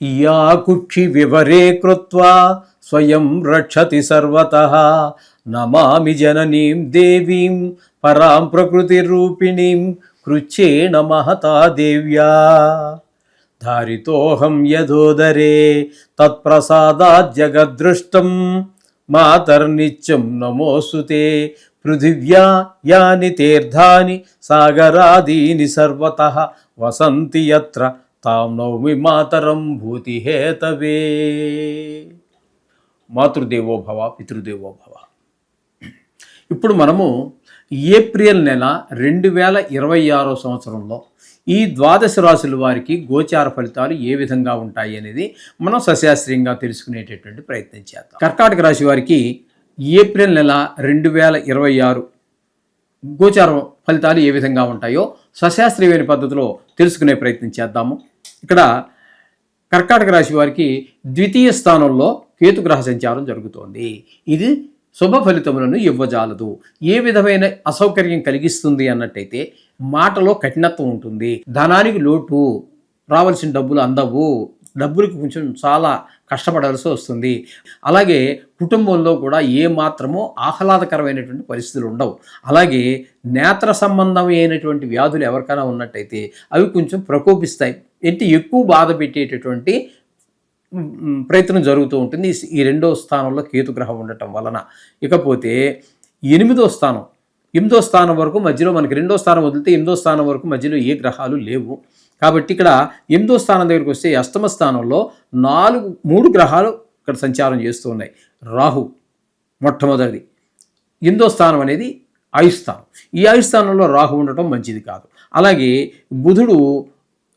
Yeah కుక్షి వివరే కృత్వా స్వయం రక్షతి సర్వతః నమామి జననీం దేవీం పరాం ప్రకృతిరూపిణీం కృచ్ఛేణ మహతా దేవ్యా ధారితోహం యథోదరే తత్ప్రసాదాత్ జగద్దృష్టం మాతర్నిత్యం నమోస్తుతే పృథివ్యా యాని తీర్థాని సాగరాదీని సర్వతః వసంతి యత్ర తాం నౌమి మాతరం భూతిహేతవే. మాతృదేవో భవ పితృదేవో భవ. ఇప్పుడు మనము ఏప్రిల్ నెల 2026 సంవత్సరంలో ఈ ద్వాదశ రాశుల వారికి గోచార ఫలితాలు ఏ విధంగా ఉంటాయి అనేది మనం సశాస్త్రీయంగా తెలుసుకునేటటువంటి ప్రయత్నం చేద్దాం. కర్కాటక రాశి వారికి ఏప్రిల్ నెల 2026 గోచార ఫలితాలు ఏ విధంగా ఉంటాయో సశాస్త్రీయమైన పద్ధతిలో తెలుసుకునే ప్రయత్నం చేద్దాము. ఇక్కడ కర్కాటక రాశి వారికి ద్వితీయ స్థానంలో కేతుగ్రహ సంచారం జరుగుతోంది. ఇది శుభ ఫలితములను ఇవ్వజాలదు. ఏ విధమైన అసౌకర్యం కలిగిస్తుంది అన్నట్టయితే మాటలో కఠినత్వం ఉంటుంది, ధనానికి లోటు, రావాల్సిన డబ్బులు అందవు, డబ్బులకు కొంచెం చాలా కష్టపడాల్సి వస్తుంది. అలాగే కుటుంబంలో కూడా ఏ మాత్రమో ఆహ్లాదకరమైనటువంటి పరిస్థితులు ఉండవు. అలాగే నేత్ర సంబంధమైనటువంటి వ్యాధులు ఎవరికైనా ఉన్నట్టయితే అవి కొంచెం ప్రకోపిస్తాయి. ఎక్కువ బాధ పెట్టేటటువంటి ప్రయత్నం జరుగుతూ ఉంటుంది ఈ రెండో స్థానంలో కేతుగ్రహం ఉండటం వలన. ఇకపోతే ఎనిమిదో స్థానం వరకు మధ్యలో మనకి రెండో స్థానం వదిలితే ఎనిమిదో స్థానం వరకు మధ్యలో ఏ గ్రహాలు లేవు. కాబట్టి ఇక్కడ ఎనిమిదో స్థానం దగ్గరికి వస్తే అష్టమ స్థానంలో 3 గ్రహాలు ఇక్కడ సంచారం చేస్తూ ఉన్నాయి. రాహు మొట్టమొదటిది. ఎనిమిదో స్థానం అనేది ఆయుస్థానం. ఈ ఆయుస్థానంలో రాహు ఉండటం మంచిది కాదు. అలాగే బుధుడు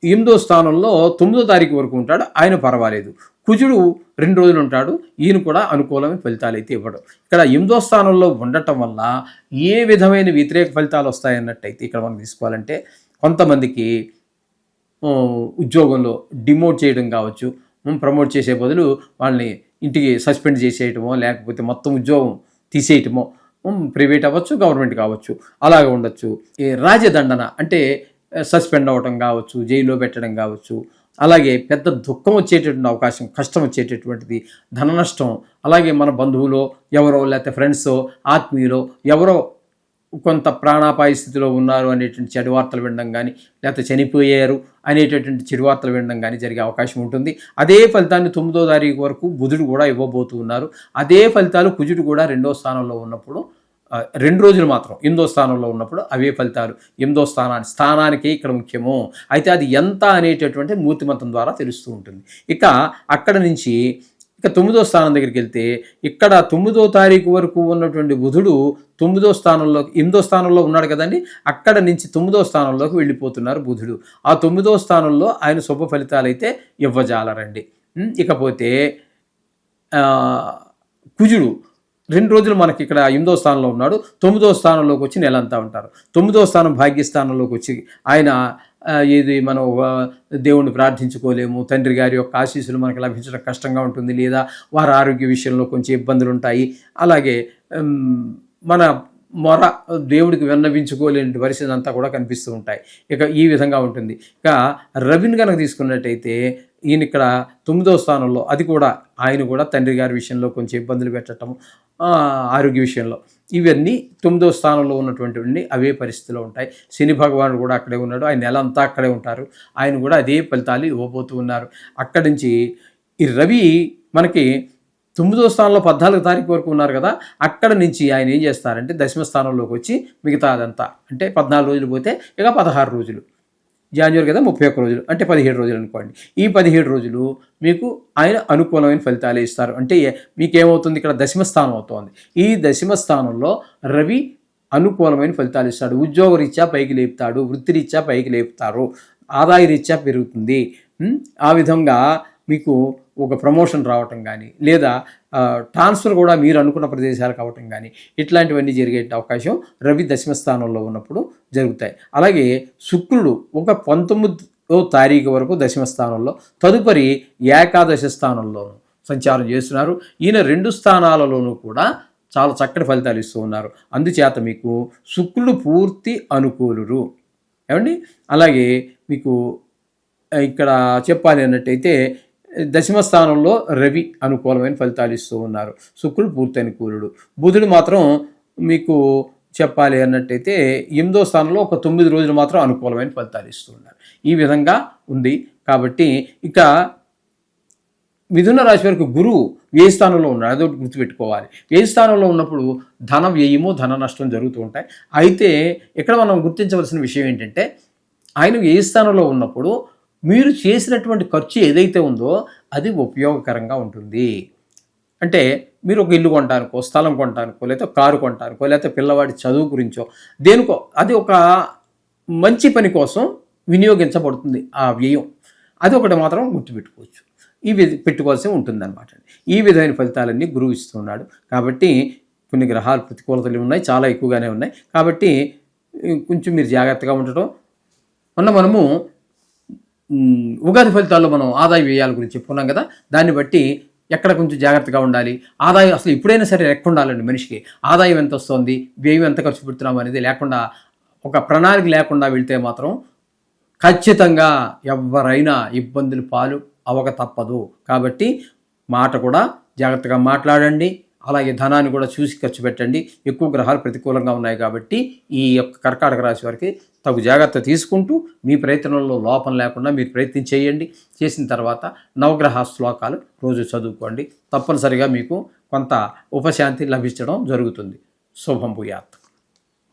8దో స్థానంలో 9వ తారీఖు వరకు ఉంటాడు, ఆయన పర్వాలేదు. కుజుడు 2 రోజులు ఉంటాడు, ఈయన కూడా అనుకూలమైన ఫలితాలు అయితే ఇవ్వడు. ఇక్కడ 8దో స్థానంలో ఉండటం వల్ల ఏ విధమైన వ్యతిరేక ఫలితాలు వస్తాయన్నట్టయితే ఇక్కడ మనం తీసుకోవాలంటే కొంతమందికి ఉద్యోగంలో డిమోట్ చేయడం కావచ్చు, ప్రమోట్ చేసే బదులు వాళ్ళని ఇంటికి సస్పెండ్ చేసేయటమో లేకపోతే మొత్తం ఉద్యోగం తీసేయటమో, ప్రైవేట్ అవ్వచ్చు గవర్నమెంట్ కావచ్చు, అలాగే ఉండొచ్చు. ఈ రాజదండన అంటే సస్పెండ్ అవ్వటం కావచ్చు, జైల్లో పెట్టడం కావచ్చు. అలాగే పెద్ద దుఃఖం వచ్చేటటువంటి అవకాశం, కష్టం వచ్చేటటువంటిది, ధన నష్టం. అలాగే మన బంధువులో ఎవరో లేకపోతే ఫ్రెండ్సో ఆత్మీయులో ఎవరో కొంత ప్రాణాపాయ స్థితిలో ఉన్నారు అనేటువంటి చెడు వార్తలు వినడం కానీ, లేకపోతే చనిపోయారు అనేటటువంటి చెడు వార్తలు వినడం కానీ జరిగే అవకాశం ఉంటుంది. అదే ఫలితాన్ని 9వ తారీఖు వరకు బుధుడు కూడా ఇవ్వబోతూ ఉన్నారు. అదే ఫలితాలు కుజుడు కూడా 2వ స్థానంలో ఉన్నప్పుడు 2 రోజులు మాత్రం 8వ స్థానంలో ఉన్నప్పుడు అవే ఫలితాలు 8వ స్థానానికే ఇక్కడ ముఖ్యము. అయితే అది ఎంత అనేటటువంటి మూర్తిమంతం ద్వారా తెలుస్తూ ఉంటుంది. ఇక అక్కడ నుంచి ఇక 9వ స్థానం దగ్గరికి వెళ్తే ఇక్కడ 9వ తారీఖు వరకు ఉన్నటువంటి బుధుడు 9వ స్థానంలో 8వ స్థానంలో ఉన్నాడు కదండి, అక్కడ నుంచి 9వ స్థానంలోకి వెళ్ళిపోతున్నారు బుధుడు. ఆ 9వ స్థానంలో ఆయన శుభ ఫలితాలు అయితే ఇవ్వజాలరండి. ఇకపోతే కుజుడు 2 రోజులు మనకి ఇక్కడ 8వ స్థానంలో ఉన్నాడు, 9వ స్థానంలోకి వచ్చి నెలంతా ఉంటారు. 9వ స్థానం భాగ్యస్థానంలోకి వచ్చి ఆయన ఏది మనం దేవుణ్ణి ప్రార్థించుకోలేము, తండ్రి గారి యొక్క ఆశీస్సులు మనకు లభించడం కష్టంగా ఉంటుంది, లేదా వారి ఆరోగ్య విషయంలో కొంచెం ఇబ్బందులు ఉంటాయి. అలాగే మన మొర దేవుడికి విన్నవించుకోలేని పరిస్థితి అంతా కూడా కనిపిస్తూ ఉంటాయి. ఇక ఈ విధంగా ఉంటుంది. ఇక రవిని కనుక తీసుకున్నట్టయితే ఈయన ఇక్కడ 9వ స్థానంలో, అది కూడా ఆయన కూడా తండ్రి గారి విషయంలో కొంచెం ఇబ్బందులు పెట్టడం, ఆరోగ్య విషయంలో ఇవన్నీ 9వ స్థానంలో ఉన్నటువంటివన్నీ అవే పరిస్థితిలో ఉంటాయి. శని భగవానుడు కూడా అక్కడే ఉన్నాడు, ఆయన నెల అంతా అక్కడే ఉంటారు, ఆయన కూడా అదే ఫలితాలు ఇవ్వబోతూ ఉన్నారు. అక్కడి నుంచి ఈ రవి మనకి 9వ స్థానంలో 14వ తారీఖు వరకు ఉన్నారు కదా, అక్కడ నుంచి ఆయన ఏం చేస్తారంటే 10వ స్థానంలోకి వచ్చి మిగతా అదంతా అంటే 14 రోజులు పోతే ఇక 16 రోజులు, జాన్యువరి కదా 31 రోజులు అంటే 17 రోజులు అనుకోండి. ఈ 17 రోజులు మీకు ఆయన అనుకూలమైన ఫలితాలు ఇస్తారు. అంటే మీకేమవుతుంది, ఇక్కడ 10వ స్థానం అవుతోంది. ఈ 10వ స్థానంలో రవి అనుకూలమైన ఫలితాలు ఇస్తాడు. ఉద్యోగ రీత్యా పైకి లేపుతాడు, వృత్తిరీత్యా పైకి లేపుతారు, ఆదాయ రీత్యా పెరుగుతుంది. ఆ విధంగా మీకు ఒక ప్రమోషన్ రావటం కానీ, లేదా ట్రాన్స్ఫర్ కూడా మీరు అనుకున్న ప్రదేశాలకు అవ్వటం కానీ, ఇట్లాంటివన్నీ జరిగే అవకాశం రవి 10వ స్థానంలో ఉన్నప్పుడు జరుగుతాయి. అలాగే శుక్రుడు ఒక 19వ తారీఖు వరకు 10వ స్థానంలో, తదుపరి ఏకాదశ స్థానంలోనూ సంచారం చేస్తున్నారు. ఈయన 2 స్థానాలలోనూ కూడా చాలా చక్కటి ఫలితాలు ఇస్తూ ఉన్నారు. అందుచేత మీకు శుక్రుడు పూర్తి అనుకూలురు ఏమండి. అలాగే మీకు ఇక్కడ చెప్పాలి అన్నట్టయితే దశమ స్థానంలో రవి అనుకూలమైన ఫలితాలు ఇస్తూ ఉన్నారు. శుక్రుడు పూర్తి అనుకూలుడు. బుధుడు మాత్రం మీకు చెప్పాలి అన్నట్టయితే 8వ స్థానంలో ఒక 9 రోజులు మాత్రం అనుకూలమైన ఫలితాలు ఇస్తూ ఉన్నారు. ఈ విధంగా ఉంది. కాబట్టి ఇక మిథున రాశి వారికి గురువు వ్యయ స్థానంలో ఉన్నాడు. అదొకటి గుర్తుపెట్టుకోవాలి. వ్యయ స్థానంలో ఉన్నప్పుడు ధన వ్యయము, ధన నష్టం జరుగుతూ ఉంటాయి. అయితే ఇక్కడ మనం గుర్తించవలసిన విషయం ఏంటంటే, ఆయన వ్యయ స్థానంలో ఉన్నప్పుడు మీరు చేసినటువంటి ఖర్చు ఏదైతే ఉందో అది ఉపయోగకరంగా ఉంటుంది. అంటే మీరు ఒక ఇల్లు కొనడానికో, స్థలం కొనడానికో, లేకపోతే కారు కొనడానికో, లేకపోతే పిల్లవాడి చదువు గురించో దేనికో అది ఒక మంచి పని కోసం వినియోగించబడుతుంది ఆ వ్యయం. అది ఒకటి మాత్రం గుర్తుపెట్టుకోవచ్చు. పెట్టుకోవాల్సి ఉంటుందన్నమాట. ఈ విధమైన ఫలితాలన్నీ గురువు ఇస్తున్నాడు. కాబట్టి కొన్ని గ్రహాలు ప్రతికూలతలు ఉన్నాయి, చాలా ఎక్కువగానే ఉన్నాయి. కాబట్టి కొంచెం మీరు జాగ్రత్తగా ఉండటం. మనము ఉగాది ఫలితాల్లో మనం ఆదాయ వ్యయాల గురించి చెప్పుకున్నాం కదా. దాన్ని బట్టి ఎక్కడ కొంచెం జాగ్రత్తగా ఉండాలి. ఆదాయం అసలు ఎప్పుడైనా సరే లెక్క ఉండాలండి మనిషికి. ఆదాయం ఎంత వస్తుంది, వ్యయం ఎంత ఖర్చు పెడుతున్నాం అనేది లేకుండా, ఒక ప్రణాళిక లేకుండా వెళ్తే మాత్రం ఖచ్చితంగా ఎవరైనా ఇబ్బందులు పాలు అవక తప్పదు. కాబట్టి మాట కూడా జాగ్రత్తగా మాట్లాడండి. అలాగే ధనాన్ని కూడా చూసి ఖర్చు పెట్టండి. ఎక్కువ గ్రహాలు ప్రతికూలంగా ఉన్నాయి కాబట్టి ఈ యొక్క కర్కాటక రాశి వారికి తగు జాగ్రత్త తీసుకుంటూ మీ ప్రయత్నంలో లోపం లేకుండా మీరు ప్రయత్నం చేయండి. చేసిన తర్వాత నవగ్రహ శ్లోకాలు రోజు చదువుకోండి. తప్పనిసరిగా మీకు కొంత ఉపశాంతి లభించడం జరుగుతుంది. శుభం భూయాత్.